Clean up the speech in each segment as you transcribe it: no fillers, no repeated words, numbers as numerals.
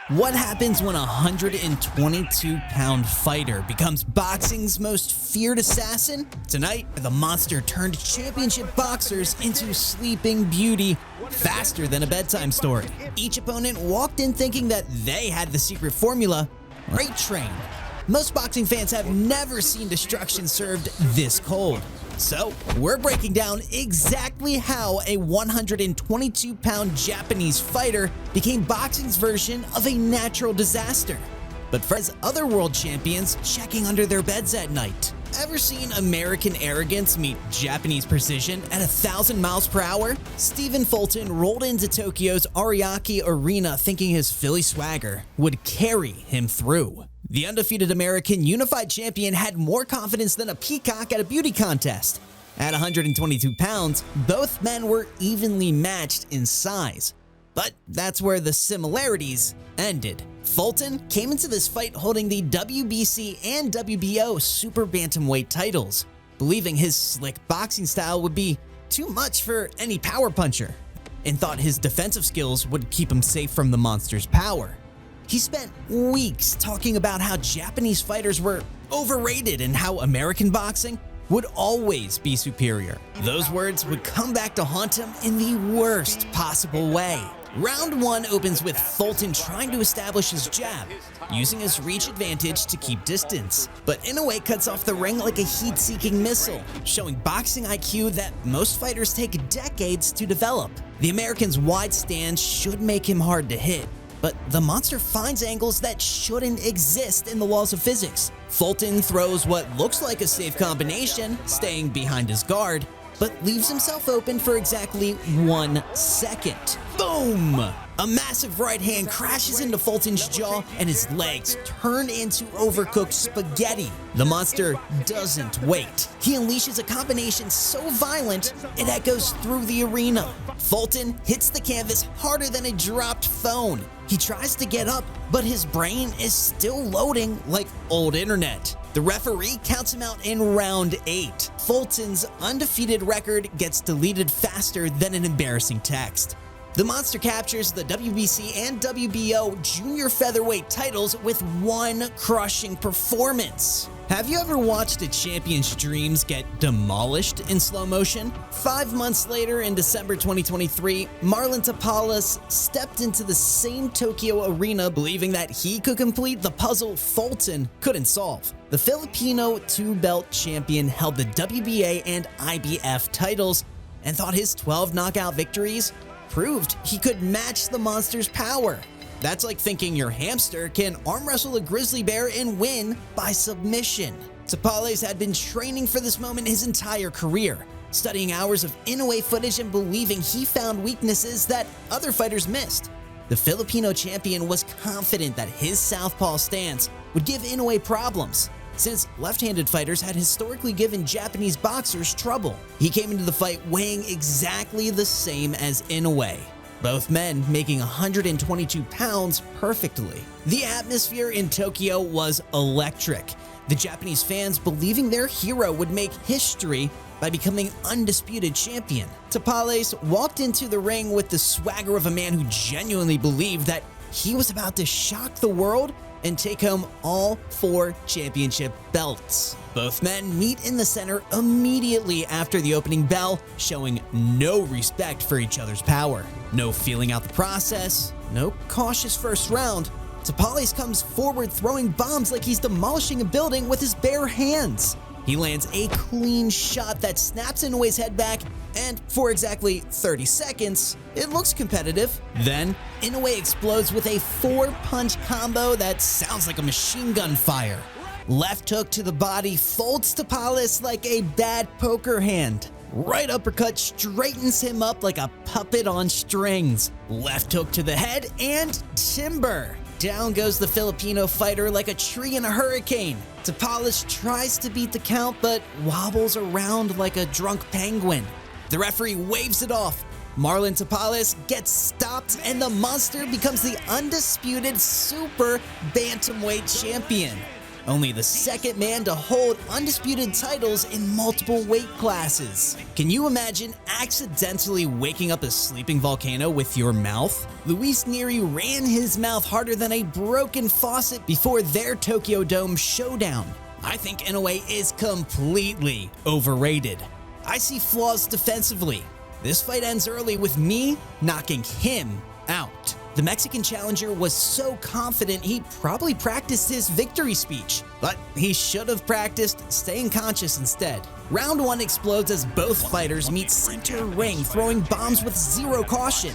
What happens when a 122-pound fighter becomes boxing's most feared assassin? Tonight, the monster turned championship boxers into sleeping beauty faster than a bedtime story. Each opponent walked in thinking that they had the secret formula, right trained. Most boxing fans have never seen destruction served this cold. So, we're breaking down exactly how a 122-pound Japanese fighter became boxing's version of a natural disaster. But for other world champions checking under their beds at night. Ever seen American arrogance meet Japanese precision at 1,000 miles per hour? Stephen Fulton rolled into Tokyo's Ariake Arena thinking his Philly swagger would carry him through. The undefeated American unified champion had more confidence than a peacock at a beauty contest. At 122 pounds, both men were evenly matched in size. But that's where the similarities ended. Fulton came into this fight holding the WBC and WBO super bantamweight titles, believing his slick boxing style would be too much for any power puncher, and thought his defensive skills would keep him safe from the monster's power. He spent weeks talking about how Japanese fighters were overrated and how American boxing would always be superior. Those words would come back to haunt him in the worst possible way. Round 1 opens with Fulton trying to establish his jab, using his reach advantage to keep distance. But Inoue cuts off the ring like a heat-seeking missile, showing boxing IQ that most fighters take decades to develop. The American's wide stance should make him hard to hit, but the monster finds angles that shouldn't exist in the laws of physics. Fulton throws what looks like a safe combination, staying behind his guard, but leaves himself open for exactly 1 second. Boom! A massive right hand crashes into Fulton's jaw and his legs turn into overcooked spaghetti. The monster doesn't wait. He unleashes a combination so violent it echoes through the arena. Fulton hits the canvas harder than a dropped phone. He tries to get up, but his brain is still loading like old internet. The referee counts him out in round 8. Fulton's undefeated record gets deleted faster than an embarrassing text. The monster captures the WBC and WBO junior featherweight titles with one crushing performance. Have you ever watched a champion's dreams get demolished in slow motion? 5 months later, in December 2023, Marlon Tapales stepped into the same Tokyo arena believing that he could complete the puzzle Fulton couldn't solve. The Filipino two-belt champion held the WBA and IBF titles and thought his 12 knockout victories proved he could match the monster's power. That's like thinking your hamster can arm wrestle a grizzly bear and win by submission. Tapales had been training for this moment his entire career, studying hours of Inoue footage and believing he found weaknesses that other fighters missed. The Filipino champion was confident that his southpaw stance would give Inoue problems, since left-handed fighters had historically given Japanese boxers trouble. He came into the fight weighing exactly the same as Inoue, both men making 122 pounds perfectly. The atmosphere in Tokyo was electric, the Japanese fans believing their hero would make history by becoming undisputed champion. Tapales walked into the ring with the swagger of a man who genuinely believed that he was about to shock the world and take home all 4 championship belts. Both men meet in the center immediately after the opening bell, showing no respect for each other's power. No feeling out the process, no cautious first round. Tapales comes forward throwing bombs like he's demolishing a building with his bare hands. He lands a clean shot that snaps Inoue's head back, and for exactly 30 seconds, it looks competitive. Then, Inoue explodes with a 4-punch combo that sounds like a machine gun fire. Left hook to the body folds Tapales like a bad poker hand. Right uppercut straightens him up like a puppet on strings. Left hook to the head and timber. Down goes the Filipino fighter like a tree in a hurricane. Tapales tries to beat the count but wobbles around like a drunk penguin. The referee waves it off. Marlon Tapales gets stopped and the monster becomes the undisputed super bantamweight champion. only the second man to hold undisputed titles in multiple weight classes. Can you imagine accidentally waking up a sleeping volcano with your mouth? Luis Neri ran his mouth harder than a broken faucet before their Tokyo Dome showdown. I think Inoue is completely overrated. I see flaws defensively. This fight ends early with me knocking him out. The Mexican challenger was so confident he probably practiced his victory speech, but he should have practiced staying conscious instead. Round 1 explodes as both fighters meet center ring, throwing bombs with zero caution.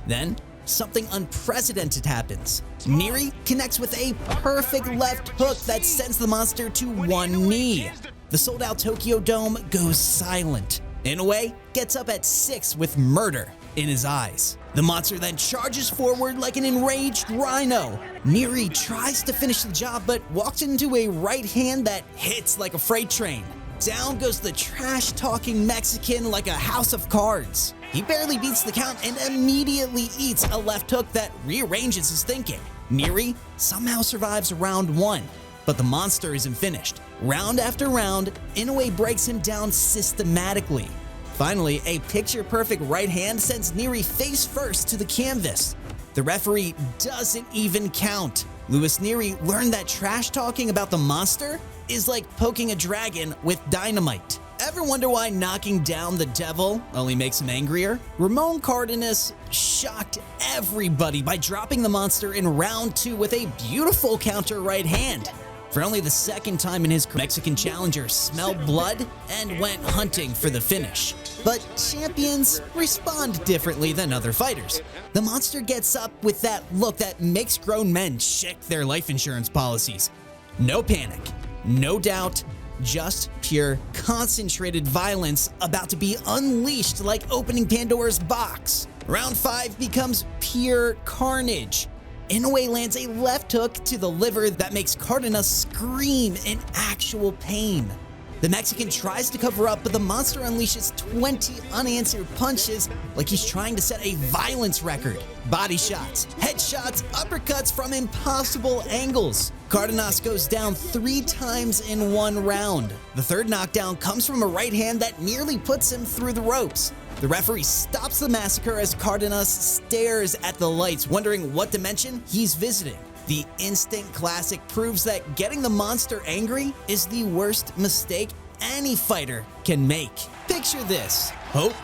Then, something unprecedented happens. Neri connects with a perfect left hook that sends the monster to one knee. The sold-out Tokyo Dome goes silent. Inoue gets up at 6 with murder in his eyes. The monster then charges forward like an enraged rhino. Neri tries to finish the job but walks into a right hand that hits like a freight train. Down goes the trash-talking Mexican like a house of cards. He barely beats the count and immediately eats a left hook that rearranges his thinking. Neri somehow survives round 1, but the monster isn't finished. Round after round, Inoue breaks him down systematically. Finally, a picture-perfect right hand sends Neri face first to the canvas. The referee doesn't even count. Luis Neri learned that trash-talking about the monster is like poking a dragon with dynamite. Ever wonder why knocking down the devil only makes him angrier? Ramon Cardenas shocked everybody by dropping the monster in round 2 with a beautiful counter right hand. For only the second time in his career, Mexican challenger smelled blood and went hunting for the finish. But champions respond differently than other fighters. The monster gets up with that look that makes grown men check their life insurance policies. No panic, no doubt, just pure concentrated violence about to be unleashed like opening Pandora's box. Round 5 becomes pure carnage. Inoue lands a left hook to the liver that makes Cardenas scream in actual pain. The Mexican tries to cover up, but the monster unleashes 20 unanswered punches like he's trying to set a violence record. Body shots, headshots, uppercuts from impossible angles. Cardenas goes down 3 times in one round. The third knockdown comes from a right hand that nearly puts him through the ropes. The referee stops the massacre as Cardenas stares at the lights, wondering what dimension he's visiting. The instant classic proves that getting the monster angry is the worst mistake any fighter can make. Picture this: hope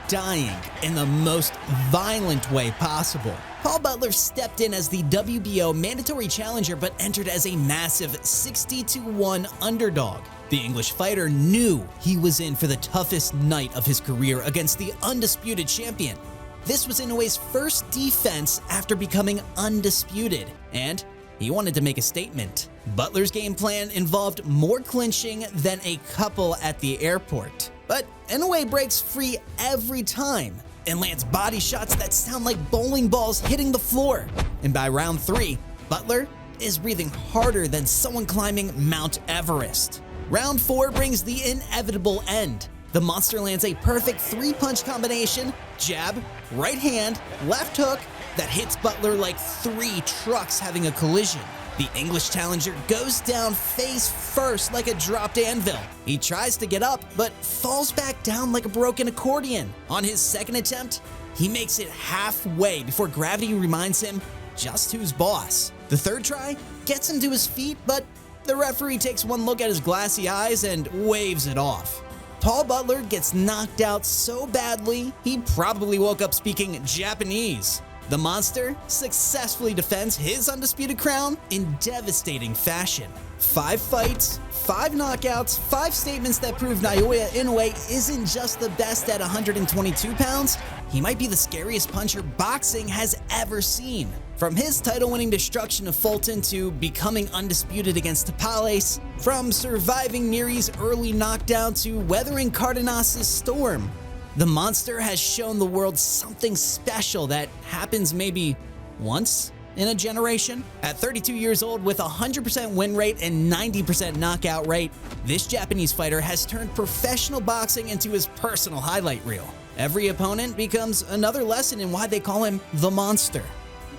dying in the most violent way possible. Paul Butler stepped in as the WBO mandatory challenger but entered as a massive 60-1 underdog. The English fighter knew he was in for the toughest night of his career against the undisputed champion. This was Inoue's first defense after becoming undisputed, and he wanted to make a statement. Butler's game plan involved more clinching than a couple at the airport. But Inoue breaks free every time and lands body shots that sound like bowling balls hitting the floor. And by round 3, Butler is breathing harder than someone climbing Mount Everest. Round 4 brings the inevitable end. The monster lands a perfect 3-punch combination: jab, right hand, left hook that hits Butler like 3 trucks having a collision. The English challenger goes down face first like a dropped anvil. He tries to get up, but falls back down like a broken accordion. On his second attempt, he makes it halfway before gravity reminds him just who's boss. The third try gets him to his feet, but the referee takes one look at his glassy eyes and waves it off. Paul Butler gets knocked out so badly, he probably woke up speaking Japanese. The monster successfully defends his undisputed crown in devastating fashion. 5 fights, 5 knockouts, 5 statements that prove Naoya Inoue isn't just the best at 122 pounds, he might be the scariest puncher boxing has ever seen. From his title-winning destruction of Fulton to becoming undisputed against Tapales, from surviving Nery's early knockdown to weathering Cardenas' storm, the monster has shown the world something special that happens maybe once in a generation. At 32 years old with a 100% win rate and 90% knockout rate, this Japanese fighter has turned professional boxing into his personal highlight reel. Every opponent becomes another lesson in why they call him the monster.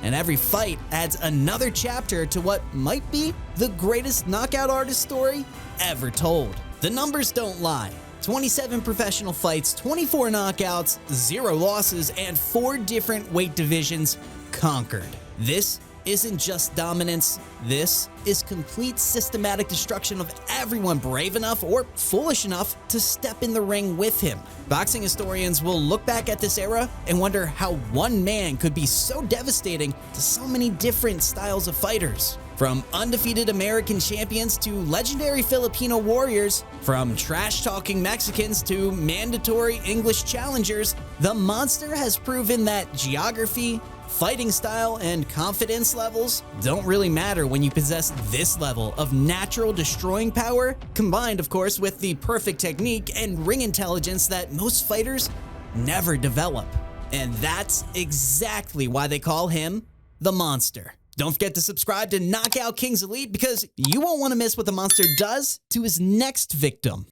and every fight adds another chapter to what might be the greatest knockout artist story ever told. The numbers don't lie. 27 professional fights, 24 knockouts, 0 losses, and 4 different weight divisions conquered. This isn't just dominance, this is complete systematic destruction of everyone brave enough or foolish enough to step in the ring with him. Boxing historians will look back at this era and wonder how one man could be so devastating to so many different styles of fighters. From undefeated American champions to legendary Filipino warriors, from trash-talking Mexicans to mandatory English challengers, the monster has proven that geography, fighting style, and confidence levels don't really matter when you possess this level of natural destroying power, combined, of course, with the perfect technique and ring intelligence that most fighters never develop. And that's exactly why they call him the Monster. Don't forget to subscribe to Knockout Kings Elite because you won't want to miss what the Monster does to his next victim.